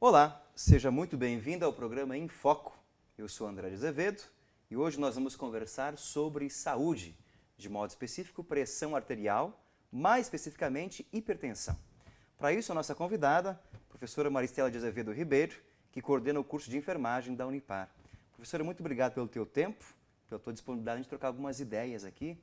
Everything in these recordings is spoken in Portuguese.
Olá, seja muito bem-vindo ao programa Em Foco. Eu sou André de Azevedo e hoje nós vamos conversar sobre saúde, de modo específico pressão arterial, mais especificamente hipertensão. Para isso, a nossa convidada, professora Maristela de Azevedo Ribeiro, que coordena o curso de enfermagem da Unipar. Professora, muito obrigado pelo teu tempo, pela tua disponibilidade de trocar algumas ideias aqui.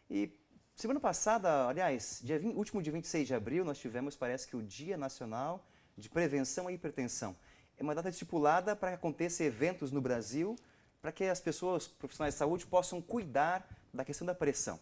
E semana passada, aliás, último dia 26 de abril, nós tivemos, parece que o Dia Nacional de Prevenção à Hipertensão. É uma data estipulada para que aconteça eventos no Brasil, para que as pessoas, profissionais de saúde, possam cuidar da questão da pressão.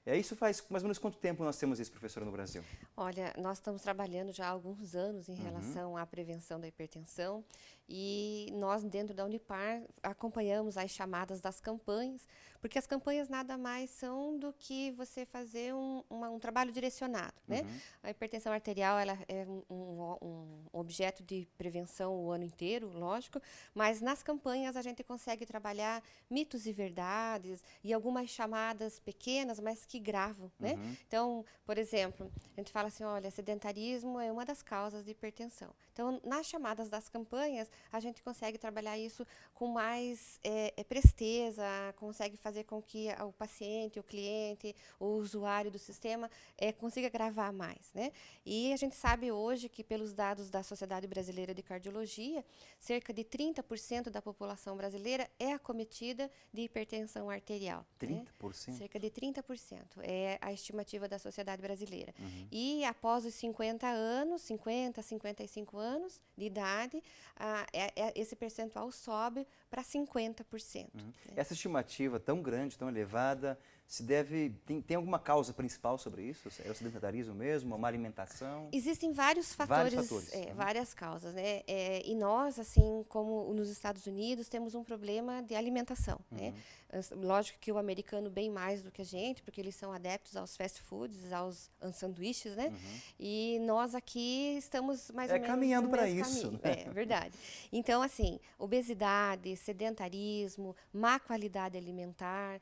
Isso faz mais ou menos quanto tempo nós temos isso, professora, no Brasil? Olha, nós estamos trabalhando já há alguns anos em relação à prevenção da hipertensão e nós, dentro da Unipar, acompanhamos as chamadas das campanhas, porque as campanhas nada mais são do que você fazer um trabalho direcionado, né? A hipertensão arterial ela é um objeto de prevenção o ano inteiro, lógico, mas nas campanhas a gente consegue trabalhar mitos e verdades e algumas chamadas pequenas, mas que gravam, né? Então, por exemplo, a gente fala assim, olha, sedentarismo é uma das causas de hipertensão. Então, nas chamadas das campanhas, a gente consegue trabalhar isso com mais presteza, consegue fazer com que o paciente, o cliente, o usuário do sistema consiga gravar mais, né? E a gente sabe hoje que, pelos dados da Sociedade Brasileira de Cardiologia, cerca de 30% da população brasileira é acometida de hipertensão arterial. 30%? Né? Cerca de 30% é a estimativa da Sociedade Brasileira. E após os 50 anos, 50, 55 anos de idade, esse percentual sobe para 50%. Né? Essa estimativa tão grande, tão elevada, tem alguma causa principal sobre isso? É o sedentarismo mesmo? Uma alimentação? Existem vários fatores, várias causas, né? E nós, assim como nos Estados Unidos, temos um problema de alimentação, né? Lógico que o americano bem mais do que a gente, porque eles são adeptos aos fast foods, aos sanduíches, né? E nós aqui estamos mais ou menos caminhando para isso. Caminho. É verdade. Então, assim, obesidade, sedentarismo, má qualidade alimentar,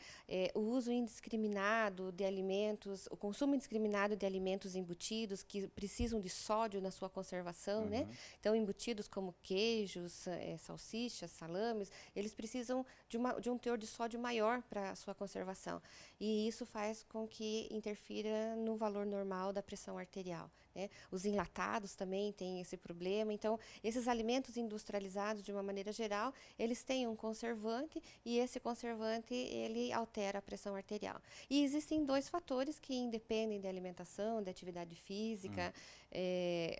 o uso indiscriminado de alimentos, o consumo indiscriminado de alimentos embutidos que precisam de sódio na sua conservação, né? Então, embutidos como queijos, salsichas, salames, eles precisam de um teor de sódio maior para a sua conservação. E isso faz com que interfira no valor normal da pressão arterial. Né? Os enlatados também têm esse problema. Então, esses alimentos industrializados, de uma maneira geral, eles têm um conservante e esse conservante, ele altera a pressão arterial. E existem dois fatores que independem da alimentação, da atividade física,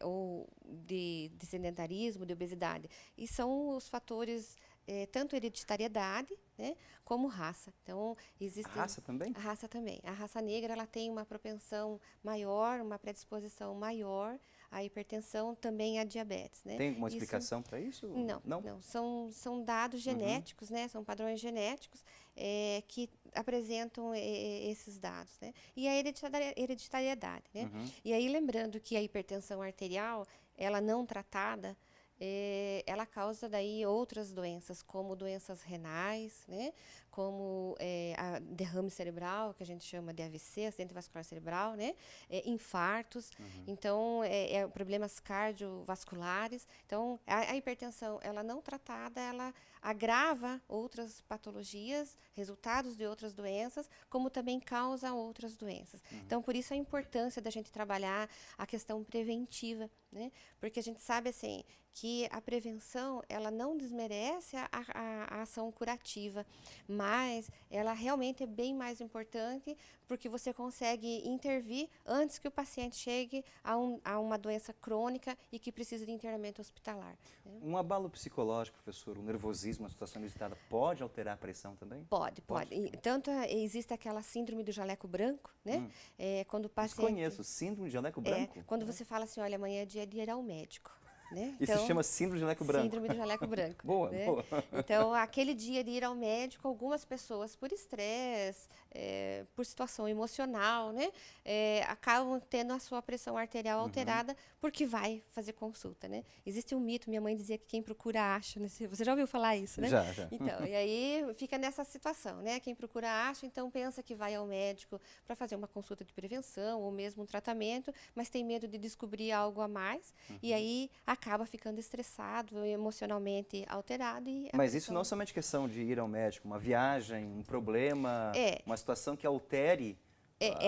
ou de sedentarismo, de obesidade. E são os fatores tanto hereditariedade, né, como raça. Então, existe A raça também? A raça também. A raça negra ela tem uma propensão maior, uma predisposição maior à hipertensão, também à diabetes. Né? Tem alguma explicação para isso? Não. São dados genéticos, né? São padrões genéticos que apresentam esses dados. Né? E a hereditariedade. Né? E aí, lembrando que a hipertensão arterial, ela não tratada, ela causa daí outras doenças, como doenças renais, né? Como a derrame cerebral, que a gente chama de AVC, acidente vascular cerebral, né? Infartos, então problemas cardiovasculares. Então, a hipertensão, ela não tratada, ela agrava outras patologias, resultados de outras doenças, como também causa outras doenças. Então, por isso a importância da gente trabalhar a questão preventiva, né? Porque a gente sabe, assim, que a prevenção, ela não desmerece a ação curativa, mas ela realmente é bem mais importante porque você consegue intervir antes que o paciente chegue a uma doença crônica e que precisa de internamento hospitalar. Né? Um abalo psicológico, professor, um nervosismo, uma situação inusitada, pode alterar a pressão também? Pode. Tanto existe aquela síndrome do jaleco branco, né? Quando o paciente... Desconheço, síndrome de jaleco branco? Quando você fala assim, olha, amanhã é dia de ir ao médico. Né? Isso se chama síndrome de jaleco branco. Síndrome de jaleco branco. Boa. Então, aquele dia de ir ao médico, algumas pessoas, por estresse, por situação emocional, né, acabam tendo a sua pressão arterial alterada porque vai fazer consulta. Né? Existe um mito, minha mãe dizia que quem procura acha. Né? Você já ouviu falar isso, né? Já. Então, e aí fica nessa situação, né? Quem procura acha, então pensa que vai ao médico para fazer uma consulta de prevenção ou mesmo um tratamento, mas tem medo de descobrir algo a mais e aí acaba ficando estressado, emocionalmente alterado. Mas isso não é somente questão de ir ao médico, uma viagem, um problema, uma situação que altere.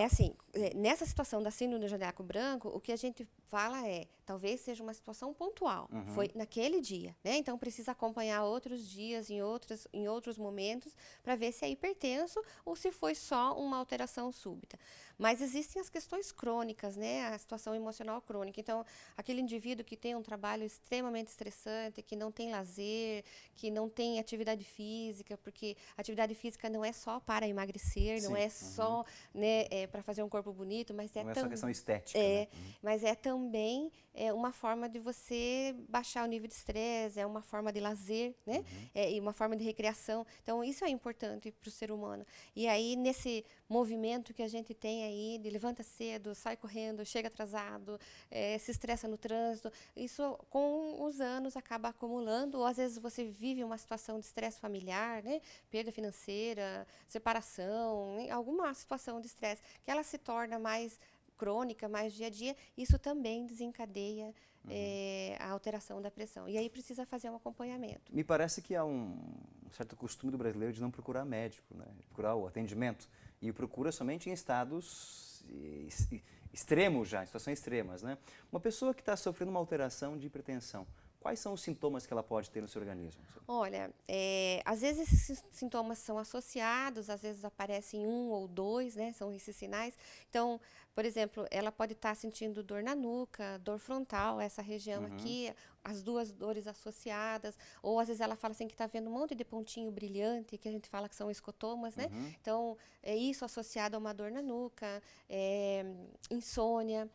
Assim, nessa situação da síndrome do jaleco branco, o que a gente fala talvez seja uma situação pontual, foi naquele dia, né? Então precisa acompanhar outros dias, em outros momentos, para ver se é hipertenso ou se foi só uma alteração súbita. Mas existem as questões crônicas, né? A situação emocional crônica. Então, aquele indivíduo que tem um trabalho extremamente estressante, que não tem lazer, que não tem atividade física, porque atividade física não é só para emagrecer, não é só, né, para fazer um corpo bonito, mas não é só questão estética, né? Mas é também uma forma de você baixar o nível de estresse, é uma forma de lazer, né? E uma forma de recreação. Então, isso é importante para o ser humano. E aí, nesse movimento que a gente tem aí, de levanta cedo, sai correndo, chega atrasado, se estressa no trânsito, isso com os anos acaba acumulando, ou às vezes você vive uma situação de estresse familiar, né? Perda financeira, separação, né? Alguma situação de estresse, que ela se torna mais crônica, mais dia a dia, isso também desencadeia a alteração da pressão. E aí precisa fazer um acompanhamento. Me parece que há um certo costume do brasileiro de não procurar médico, né? Procurar o atendimento. E procura somente em estados extremos já, em situações extremas, né? Uma pessoa que está sofrendo uma alteração de hipertensão, quais são os sintomas que ela pode ter no seu organismo? Olha, às vezes esses sintomas são associados, às vezes aparecem um ou dois, né? São esses sinais. Então, por exemplo, ela pode estar sentindo dor na nuca, dor frontal, essa região aqui, as duas dores associadas, ou às vezes ela fala assim que está vendo um monte de pontinho brilhante, que a gente fala que são escotomas, né? Então, é isso associado a uma dor na nuca, insônia,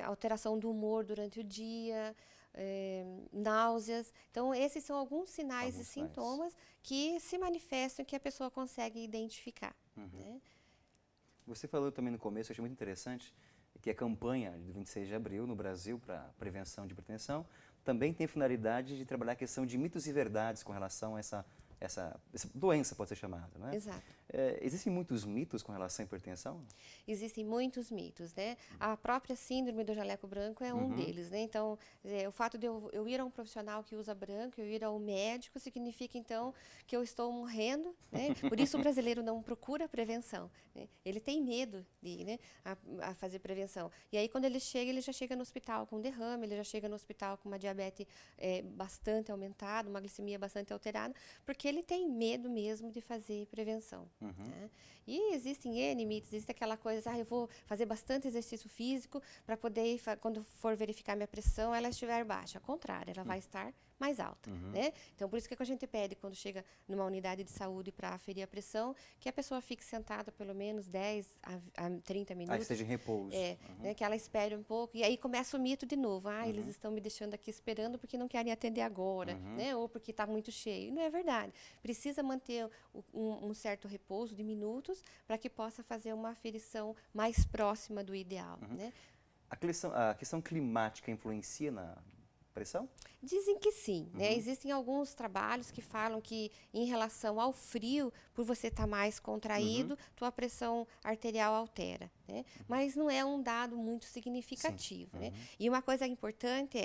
alteração do humor durante o dia, náuseas. Então, esses são alguns sinais e sintomas que se manifestam e que a pessoa consegue identificar. Né? Você falou também no começo, eu achei muito interessante, que a campanha de 26 de abril no Brasil para prevenção de hipertensão também tem a finalidade de trabalhar a questão de mitos e verdades com relação a essa doença, pode ser chamada, né? Exato. Existem muitos mitos com relação à hipertensão? Existem muitos mitos, né? A própria síndrome do jaleco branco é um deles, né? Então, o fato de eu ir a um profissional que usa branco, eu ir ao médico, significa, então, que eu estou morrendo, né? Por isso o brasileiro não procura prevenção, né? Ele tem medo de ir, né, a fazer prevenção. E aí, quando ele já chega no hospital com derrame, ele já chega no hospital com uma diabetes bastante aumentada, uma glicemia bastante alterada, porque ele tem medo mesmo de fazer prevenção. Né? E existem N mitos, existe aquela coisa, eu vou fazer bastante exercício físico para poder, quando for verificar minha pressão, ela estiver baixa. Ao contrário, ela vai estar mais alta. Né? Então, por isso que a gente pede, quando chega numa unidade de saúde para aferir a pressão, que a pessoa fique sentada pelo menos 10 a 30 minutos. Esteja em repouso. Né, que ela espere um pouco. E aí começa o mito de novo. Eles estão me deixando aqui esperando porque não querem atender agora, né? Ou porque está muito cheio. Não é verdade. Precisa manter um certo repouso de minutos para que possa fazer uma aferição mais próxima do ideal. Né? A questão climática influencia na pressão? Dizem que sim, né? Existem alguns trabalhos que falam que em relação ao frio, por você estar mais contraído, tua pressão arterial altera, né? Mas não é um dado muito significativo, né? E uma coisa importante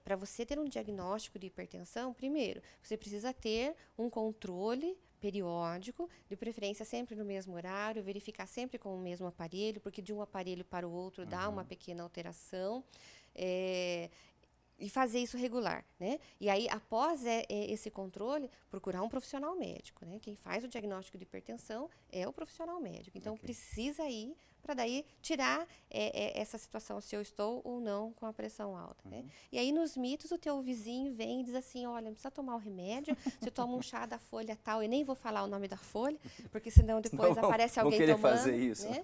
para você ter um diagnóstico de hipertensão, primeiro, você precisa ter um controle periódico, de preferência sempre no mesmo horário, verificar sempre com o mesmo aparelho, porque de um aparelho para o outro dá uma pequena alteração. E fazer isso regular, né? E aí, após esse controle, procurar um profissional médico, né? Quem faz o diagnóstico de hipertensão é o profissional médico. Então, precisa ir para daí tirar essa situação, se eu estou ou não com a pressão alta, né? E aí, nos mitos, o teu vizinho vem e diz assim, olha, não precisa tomar o remédio, você toma um chá da folha tal, eu nem vou falar o nome da folha, porque senão depois aparece alguém tomando. Fazer isso. Né?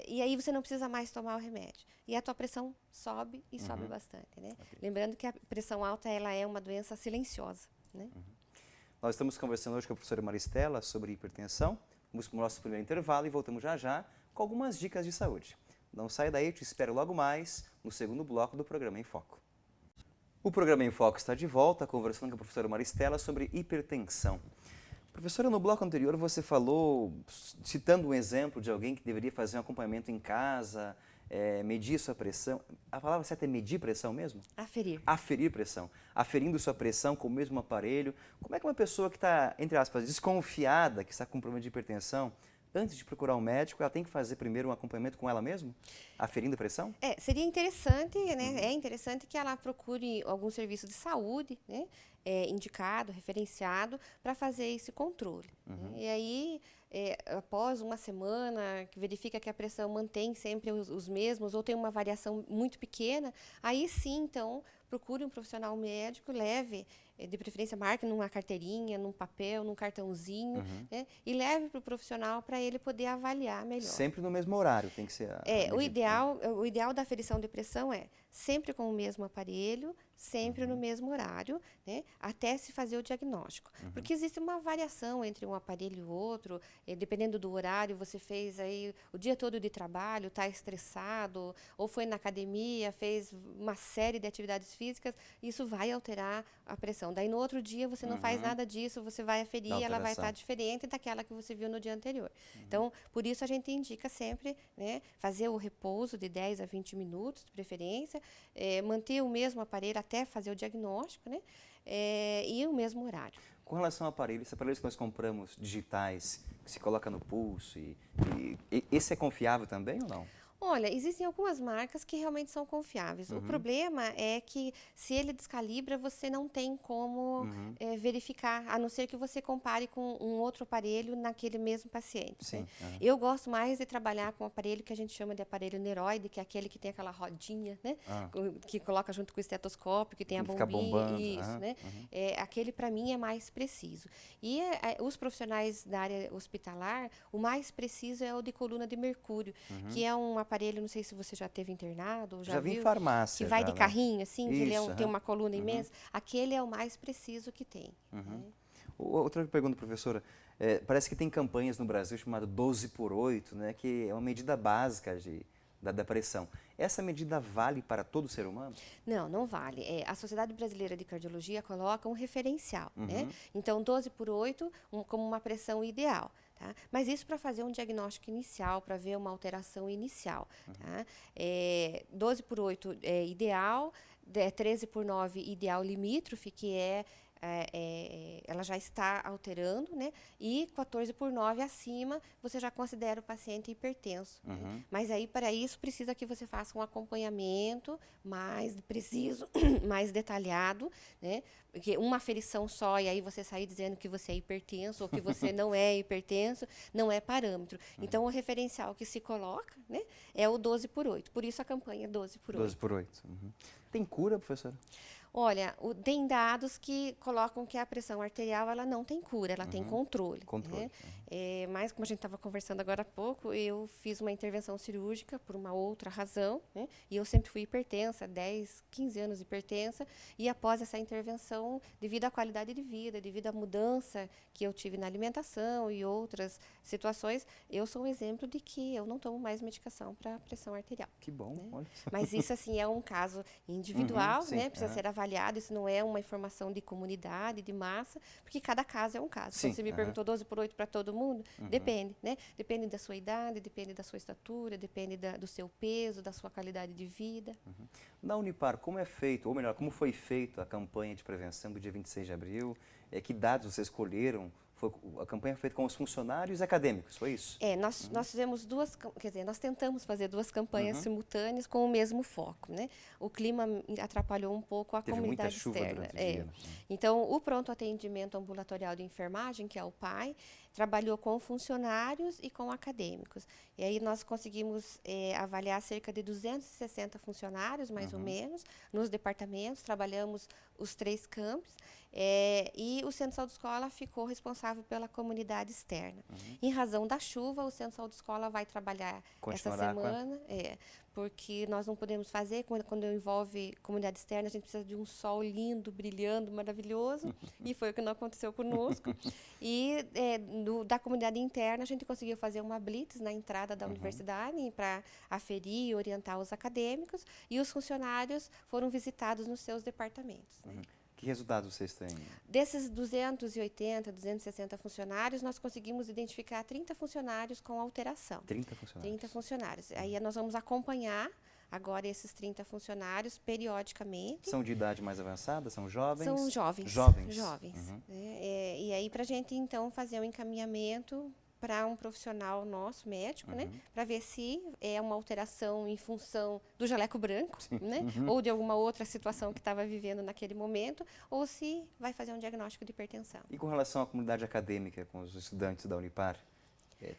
E aí, você não precisa mais tomar o remédio. E a tua pressão sobe e sobe bastante, né? Lembrando que a pressão alta, ela é uma doença silenciosa, né? Nós estamos conversando hoje com a professora Maristela sobre hipertensão. Vamos para o nosso primeiro intervalo e voltamos já com algumas dicas de saúde. Não saia daí, eu te espero logo mais no segundo bloco do programa Em Foco. O programa Em Foco está de volta, conversando com a professora Maristela sobre hipertensão. Professora, no bloco anterior você falou, citando um exemplo de alguém que deveria fazer um acompanhamento em casa, medir sua pressão. A palavra certa é medir pressão mesmo? Aferir. Aferir pressão. Aferindo sua pressão com o mesmo aparelho. Como é que uma pessoa que está, entre aspas, desconfiada, que está com problema de hipertensão, antes de procurar um médico, ela tem que fazer primeiro um acompanhamento com ela mesma? Aferindo pressão? Seria interessante, né? É interessante que ela procure algum serviço de saúde, né? Indicado, referenciado, para fazer esse controle. Né? E aí, após uma semana, que verifica que a pressão mantém sempre os mesmos ou tem uma variação muito pequena, aí sim, então, procure um profissional médico, leve, de preferência, marque numa carteirinha, num papel, num cartãozinho, né? E leve para o profissional para ele poder avaliar melhor. Sempre no mesmo horário tem que ser a o ideal da aferição de pressão é sempre com o mesmo aparelho, sempre no mesmo horário, né? Até se fazer o diagnóstico. Porque existe uma variação entre um aparelho e o outro, dependendo do horário, você fez aí o dia todo de trabalho, está estressado, ou foi na academia, fez uma série de atividades físicas, isso vai alterar a pressão. Daí no outro dia você não faz nada disso, você vai aferir, ela vai estar diferente daquela que você viu no dia anterior. Então, por isso a gente indica sempre, né, fazer o repouso de 10 a 20 minutos, de preferência, manter o mesmo aparelho até fazer o diagnóstico, né, e o mesmo horário. Com relação ao aparelho, esses aparelhos que nós compramos digitais, que se coloca no pulso, esse é confiável também ou não? Olha, existem algumas marcas que realmente são confiáveis. O problema é que se ele descalibra, você não tem como verificar, a não ser que você compare com um outro aparelho naquele mesmo paciente. Sim. Né? Eu gosto mais de trabalhar com um aparelho que a gente chama de aparelho neroide, que é aquele que tem aquela rodinha, né? Que coloca junto com o estetoscópio, que tem a bombinha. Fica bombando. Isso, né? Aquele, para mim, é mais preciso. E os profissionais da área hospitalar, o mais preciso é o de coluna de mercúrio, que é um aparelho, não sei se você já teve internado ou já vi viu, em farmácia. que vai de carrinho, assim, que ele tem uma coluna imensa. Aquele é o mais preciso que tem. Né? Outra pergunta, professora. Parece que tem campanhas no Brasil chamada 12x8, né, que é uma medida básica da pressão. Essa medida vale para todo ser humano? Não, não vale. A Sociedade Brasileira de Cardiologia coloca um referencial. Né? Então, 12x8 como uma pressão ideal. Tá? Mas isso para fazer um diagnóstico inicial, para ver uma alteração inicial. Tá? 12x8 é ideal, 13x9 ideal limítrofe, que ela já está alterando, né? E 14x9 acima, você já considera o paciente hipertenso. Né? Mas aí, para isso, precisa que você faça um acompanhamento mais preciso, mais detalhado, né? Porque uma aferição só, e aí você sair dizendo que você é hipertenso ou que você não é hipertenso, não é parâmetro. Então, o referencial que se coloca, né, é o 12x8. Por isso a campanha 12x8. 12x8. Tem cura, professora? Olha, tem dados que colocam que a pressão arterial ela não tem cura, ela tem controle. Né? Mas, como a gente estava conversando agora há pouco, eu fiz uma intervenção cirúrgica por uma outra razão, né? E eu sempre fui hipertensa, 10, 15 anos hipertensa, e após essa intervenção, devido à qualidade de vida, devido à mudança que eu tive na alimentação e outras situações, eu sou um exemplo de que eu não tomo mais medicação para pressão arterial. Que bom, né? olha. Mas isso, assim, é um caso individual, sim, né? Precisa ser avaliado, isso não é uma informação de comunidade, de massa, porque cada caso é um caso. Sim, Quando você me perguntou 12x8 para todo mundo, depende, né? Depende da sua idade, depende da sua estatura, depende do seu peso, da sua qualidade de vida. Na Unipar, como é feito, ou melhor, como foi feita a campanha de prevenção do dia 26 de abril? Que dados vocês escolheram? A campanha foi feita com os funcionários acadêmicos, foi isso? Nós fizemos nós tentamos fazer duas campanhas simultâneas com o mesmo foco, né? O clima atrapalhou um pouco a comunidade externa. Então, o pronto atendimento ambulatorial de enfermagem, que é o PAI, trabalhou com funcionários e com acadêmicos. E aí nós conseguimos avaliar cerca de 260 funcionários, mais ou menos, nos departamentos, trabalhamos os 3 campos. E o Centro de Saúde Escola ficou responsável pela comunidade externa. Em razão da chuva, o Centro de Saúde Escola vai trabalhar essa semana, porque nós não podemos fazer, quando envolve comunidade externa, a gente precisa de um sol lindo, brilhando, maravilhoso, e foi o que não aconteceu conosco. E da comunidade interna, a gente conseguiu fazer uma blitz na entrada da universidade para aferir e orientar os acadêmicos, e os funcionários foram visitados nos seus departamentos. Né? Que resultados vocês têm? Desses 280, 260 funcionários, nós conseguimos identificar 30 funcionários com alteração. 30 funcionários. 30 funcionários. Aí nós vamos acompanhar agora esses 30 funcionários periodicamente. São de idade mais avançada? São jovens? São jovens. Jovens. Né? E aí, para a gente, então, fazer um encaminhamento para um profissional nosso, médico, né? Para ver se é uma alteração em função do jaleco branco, né? Ou de alguma outra situação que estava vivendo naquele momento, ou se vai fazer um diagnóstico de hipertensão. E com relação à comunidade acadêmica, com os estudantes da Unipar,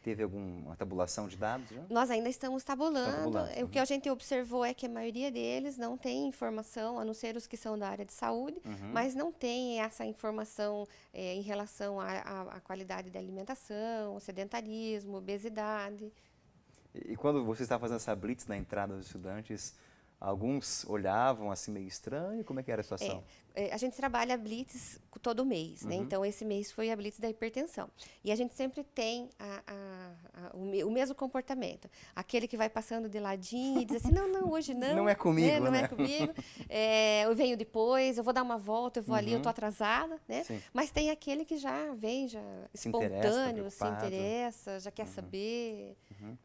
teve alguma tabulação de dados? Já? Nós ainda estamos tabulando. O que uhum. a gente observou é que a maioria deles não tem informação, a não ser os que são da área de saúde, mas não tem essa informação em relação à qualidade da alimentação, sedentarismo, obesidade. E quando você estava fazendo essa blitz na entrada dos estudantes, alguns olhavam assim meio estranho? Como é que era a situação? A gente trabalha a blitz todo mês, né? Então, esse mês foi a blitz da hipertensão. E a gente sempre tem o mesmo comportamento. Aquele que vai passando de ladinho e diz assim, não, hoje não. Não é comigo, né? Não né? é comigo. Eu venho depois, eu vou dar uma volta, eu vou ali, eu estou atrasada, né? Sim. Mas tem aquele que já vem, já espontâneo, se interessa, já quer saber.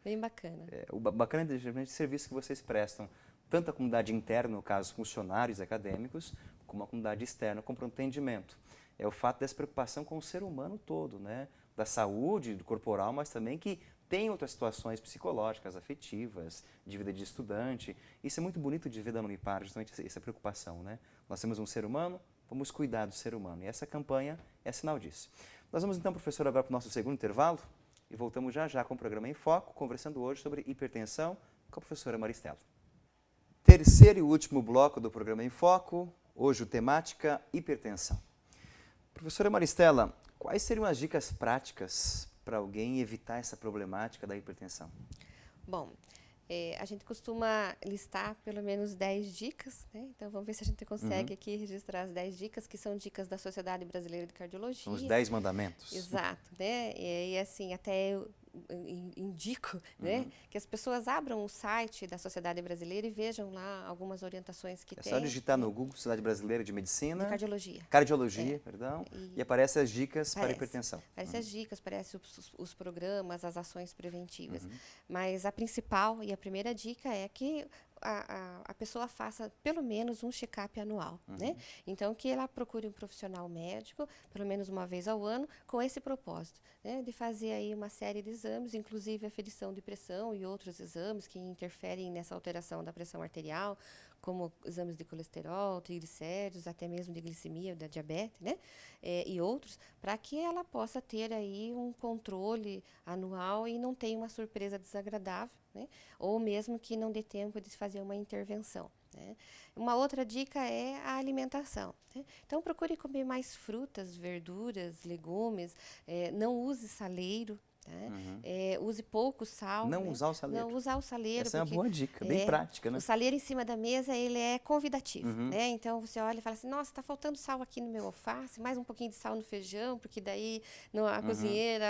Bem bacana. O bacana é o serviço que vocês prestam, tanto a comunidade interna, no caso, funcionários acadêmicos, como a comunidade externa, com atendimento. É o fato dessa preocupação com o ser humano todo, né? Da saúde, do corporal, mas também que tem outras situações psicológicas, afetivas, de vida de estudante. Isso é muito bonito de ver da Unipar, justamente essa preocupação, né? Nós temos um ser humano, vamos cuidar do ser humano. E essa campanha é sinal disso. Nós vamos então, professor, agora para o nosso segundo intervalo e voltamos já com o programa Em Foco, conversando hoje sobre hipertensão com a professora Maristela. Terceiro e último bloco do programa Em Foco, hoje temática hipertensão. Professora Maristela, quais seriam as dicas práticas para alguém evitar essa problemática da hipertensão? Bom, a gente costuma listar pelo menos 10 dicas, né? Então vamos ver se a gente consegue aqui registrar as 10 dicas, que são dicas da Sociedade Brasileira de Cardiologia. Os 10 mandamentos. Exato, né? E assim, até eu indico, né, que as pessoas abram o site da Sociedade Brasileira e vejam lá algumas orientações que tem. É só digitar no Google Sociedade Brasileira de Medicina. De Cardiologia. Cardiologia, perdão. E aparecem as dicas para hipertensão. Aparecem as dicas, aparecem os programas, as ações preventivas. Mas a principal e a primeira dica é que a pessoa faça pelo menos um check-up anual, né? Então, que ela procure um profissional médico, pelo menos uma vez ao ano, com esse propósito, né? De fazer aí uma série de exames, inclusive aferição de pressão e outros exames que interferem nessa alteração da pressão arterial, como exames de colesterol, triglicéridos, até mesmo de glicemia, da diabetes, né? E outros, para que ela possa ter aí um controle anual e não tenha uma surpresa desagradável, né? Ou mesmo que não dê tempo de fazer uma intervenção, né? Uma outra dica é a alimentação, né? Então, procure comer mais frutas, verduras, legumes, não use saleiro, né? Use pouco sal. Não né? usar o saleiro. Não usar o saleiro. Essa é uma boa dica, bem prática, né? O saleiro em cima da mesa, ele é convidativo, né? Então, você olha e fala assim, nossa, está faltando sal aqui no meu alface, mais um pouquinho de sal no feijão, porque daí a cozinheira,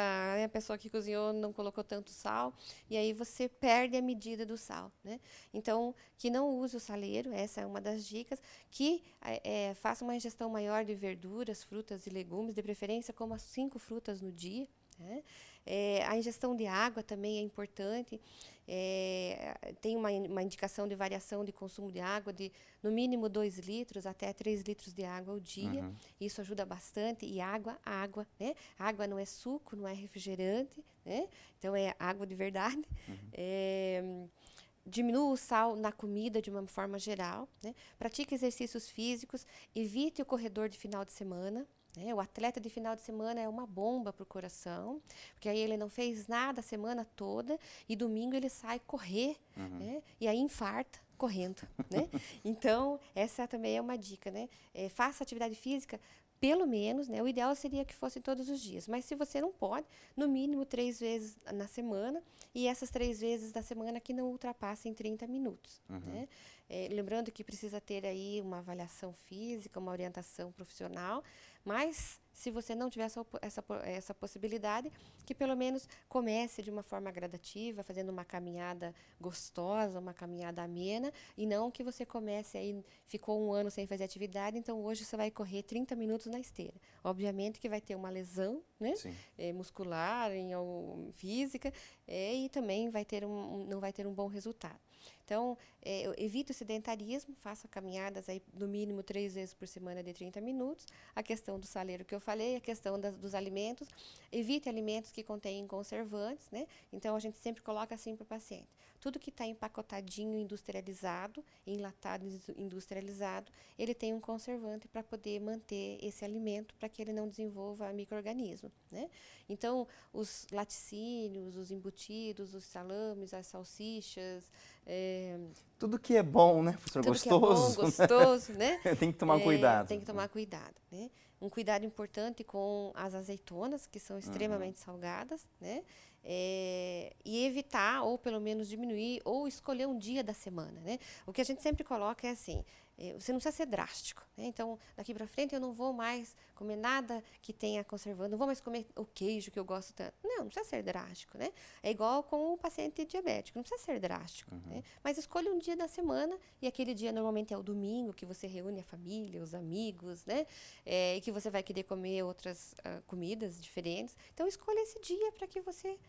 a pessoa que cozinhou não colocou tanto sal, e aí você perde a medida do sal, né? Então, que não use o saleiro, essa é uma das dicas, que faça uma ingestão maior de verduras, frutas e legumes, de preferência coma 5 frutas no dia, né? A ingestão de água também é importante. Tem uma indicação de variação de consumo de água de no mínimo 2 litros até 3 litros de água ao dia. Isso ajuda bastante. E água, né? Água não é suco, não é refrigerante, né? Então é água de verdade. Diminua o sal na comida de uma forma geral, né? Pratique exercícios físicos, evite o corredor de final de semana. O atleta de final de semana é uma bomba para o coração, porque aí ele não fez nada a semana toda e domingo ele sai correr, né? E aí infarta correndo, né? Então, essa também é uma dica, né? Faça atividade física pelo menos, né? O ideal seria que fosse todos os dias, mas se você não pode, no mínimo 3 vezes na semana, e essas 3 vezes da semana que não ultrapassem 30 minutos, né? Lembrando que precisa ter aí uma avaliação física, uma orientação profissional, mas se você não tiver essa possibilidade, que pelo menos comece de uma forma gradativa, fazendo uma caminhada gostosa, uma caminhada amena, e não que você comece aí, ficou um ano sem fazer atividade, então hoje você vai correr 30 minutos na esteira. Obviamente que vai ter uma lesão, né? Muscular, física, e também não vai ter um bom resultado. Então, evite o sedentarismo, faça caminhadas aí no mínimo 3 vezes por semana de 30 minutos. A questão do saleiro que eu falei, a questão dos alimentos. Evite alimentos que contêm conservantes, né? Então, a gente sempre coloca assim para o paciente. Tudo que está empacotadinho, industrializado, enlatado, industrializado, ele tem um conservante para poder manter esse alimento, para que ele não desenvolva micro-organismo, né? Então, os laticínios, os embutidos, os salames, as salsichas... tudo que é bom, né, professor? Tudo Gostoso. Que é bom, gostoso, né? Tem que tomar cuidado. Tem que tomar cuidado, né? Um cuidado importante com as azeitonas, que são extremamente salgadas, né? E evitar, ou pelo menos diminuir, ou escolher um dia da semana, né? O que a gente sempre coloca é assim, você não precisa ser drástico, né? Então, daqui para frente eu não vou mais comer nada que tenha conservante, não vou mais comer o queijo que eu gosto tanto. Não precisa ser drástico, né? É igual com o paciente diabético, não precisa ser drástico, né? Mas escolha um dia da semana, e aquele dia normalmente é o domingo, que você reúne a família, os amigos, né? E que você vai querer comer outras comidas diferentes. Então, escolha esse dia para que você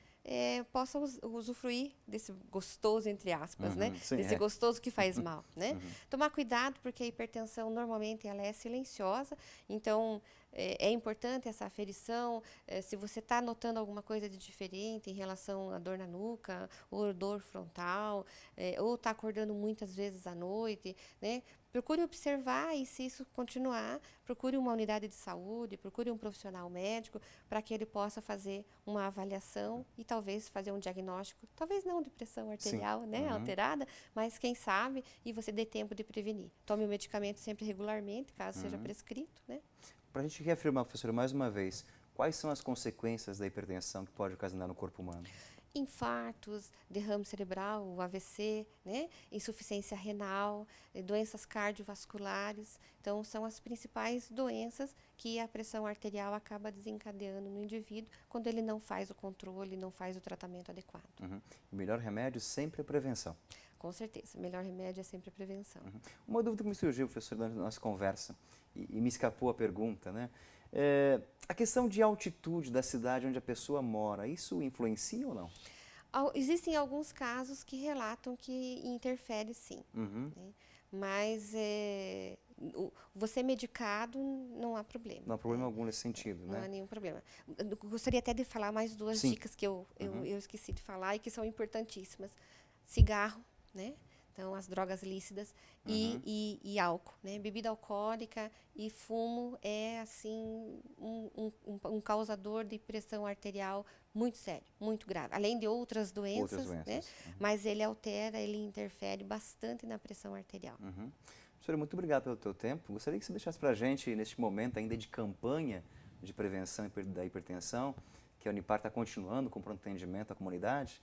possa usufruir desse gostoso, entre aspas, né? Sim, desse gostoso que faz mal, né? Tomar cuidado, porque a hipertensão normalmente ela é silenciosa, então é importante essa aferição. Se você está notando alguma coisa de diferente em relação à dor na nuca, ou dor frontal, ou está acordando muitas vezes à noite, né? Procure observar, e se isso continuar, procure uma unidade de saúde, procure um profissional médico para que ele possa fazer uma avaliação e talvez fazer um diagnóstico, talvez não de pressão arterial, né, alterada, mas quem sabe, e você dê tempo de prevenir. Tome o medicamento sempre regularmente, caso seja prescrito, né? Para a gente reafirmar, professora, mais uma vez, quais são as consequências da hipertensão que pode ocasionar no corpo humano? Infartos, derrame cerebral, o AVC, né? Insuficiência renal, doenças cardiovasculares. Então, são as principais doenças que a pressão arterial acaba desencadeando no indivíduo quando ele não faz o controle, não faz o tratamento adequado. O melhor remédio sempre é a prevenção. Com certeza, o melhor remédio é sempre a prevenção. Uma dúvida que me surgiu, professor, na nossa conversa, e me escapou a pergunta, né? A questão de altitude da cidade onde a pessoa mora, isso influencia ou não? Existem alguns casos que relatam que interfere sim, né? Mas você medicado não há problema. Não há problema algum nesse sentido, né? Não há nenhum problema. Eu gostaria até de falar mais duas dicas que eu esqueci de falar e que são importantíssimas. Cigarro, né? Então, as drogas lícitas e álcool, né? Bebida alcoólica e fumo é, assim, um causador de pressão arterial muito sério, muito grave. Além de outras doenças. Né? Mas ele interfere bastante na pressão arterial. Professora, muito obrigado pelo teu tempo. Gostaria que você deixasse para a gente, neste momento ainda de campanha de prevenção da hipertensão, que a Unipar está continuando com pronto atendimento à comunidade,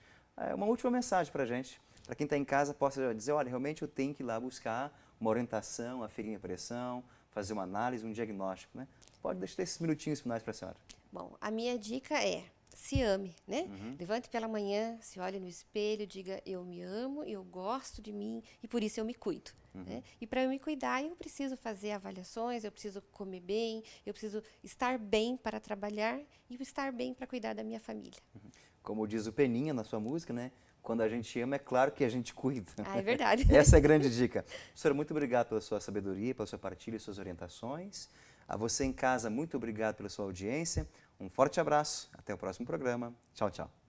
uma última mensagem para a gente, para quem está em casa possa dizer, olha, realmente eu tenho que ir lá buscar uma orientação, aferir minha pressão, fazer uma análise, um diagnóstico, né? Pode deixar esses minutinhos finais para a senhora. Bom, a minha dica é, se ame, né? Levante pela manhã, se olhe no espelho, diga, eu me amo, eu gosto de mim e por isso eu me cuido. Né? E para eu me cuidar, eu preciso fazer avaliações, eu preciso comer bem, eu preciso estar bem para trabalhar e estar bem para cuidar da minha família. Como diz o Peninha na sua música, né? Quando a gente ama, é claro que a gente cuida. É verdade. Essa é a grande dica. Professora, muito obrigado pela sua sabedoria, pela sua partilha e suas orientações. A você em casa, muito obrigado pela sua audiência. Um forte abraço. Até o próximo programa. Tchau, tchau.